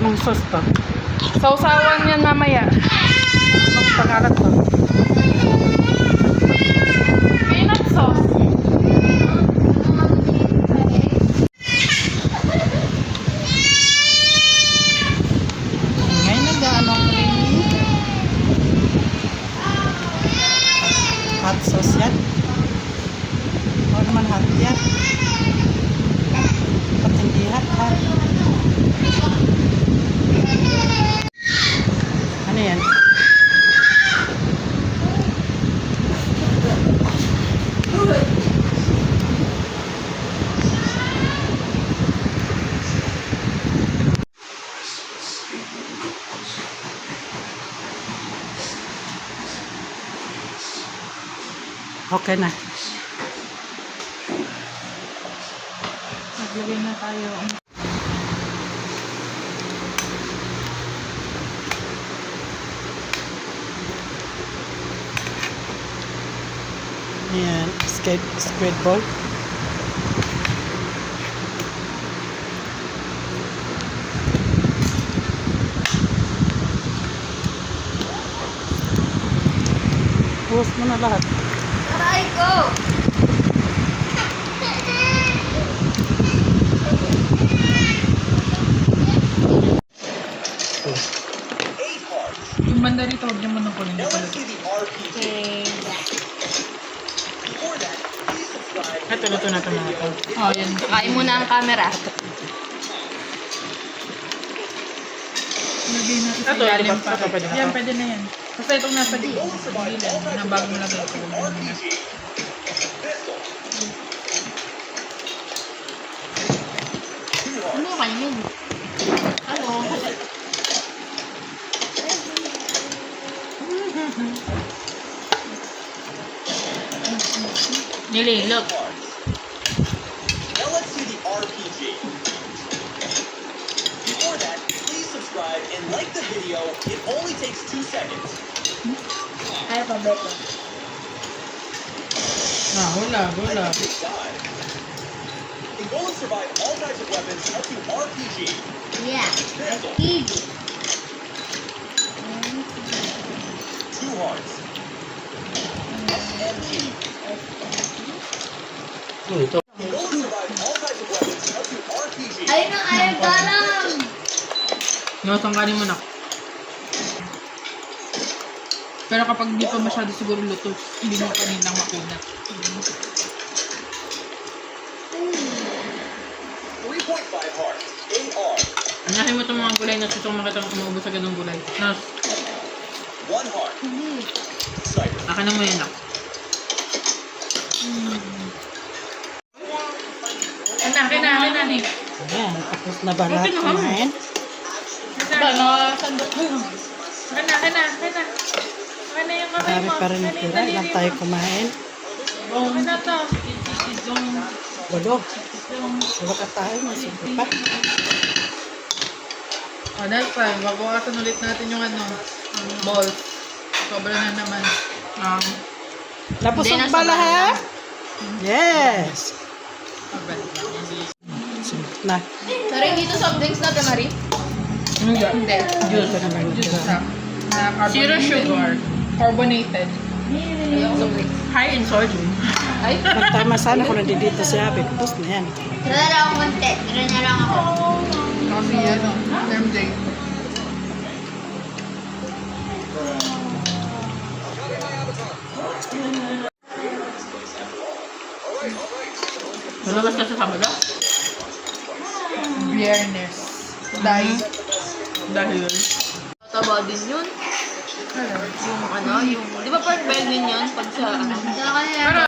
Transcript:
Anong sauce to? Sausawan yan mamaya. Anong pangalan to? Peanut sauce. Ngayon nag-ano ko rin. Hot sauce yan. O naman hot yan. Ba't hindi hot? Ano yan? Okay na. Maglagay na tayo. Ayan, squid ball. Buhos mo na lahat. Aray ko! Yung banda rito, huwag niyo muna kunin. Okay. Ito na ito. Oh, yan. Kain muna ang camera. Lagay natin sa ilalim pa. Yan, pwede na yan. Basta itong nasa gilid. Na bago lagay ito. Ano kainin? Ano? Nililog. Now let's see the RPG. Before that, please subscribe and like the video. It only takes 2 seconds. Ay, pabeto. Hula. Let's dive. You can go and survive all types of weapons up to RPG. Yeah. Pistol. Easy. 2 hearts. SMG. You can go and survive all types of weapons up to RPG. Ay, na ayaw galang! Tanggalin mo na. Pero kapag hindi pa masyado siguro luto, hindi mo kaninang makunat. 3.5 hearts. AR. Anahin mo itong mga gulay na susong makita kung maubos sa ganong gulay. Nas, 1 heart. Sniper. akin na mo yan ako. Akin na ni. Ayan, tapos na ba lahat Okay na, kumain? Sandok mo. Akin na yung kamay Marami mo. pa rin natira. Ilan tayo kumain? Ano na to? Walo. Walo ka tayo. Masipin pa. That's fine. Babawasan ulit natin yung balls. Sobra na naman. Napusog Hindi, ba nasa lahat? Yes. Sunod na. Sorry, dito soft drinks natin, Marie. Hindi. Juice na naman Juice natira. na. Zero sugar. Carbonated. Ayoko soft drinks. High in sodium. Ay, Magtama sana kung nandito si Abby. Tapos na yan. tira na lang ako konti. Tira na lang ako. Kasi MJ. Malabas ka sa Sabado? Biyernes. Dahil. Taba din yun. Yung di ba part 12 din yun? Pag sa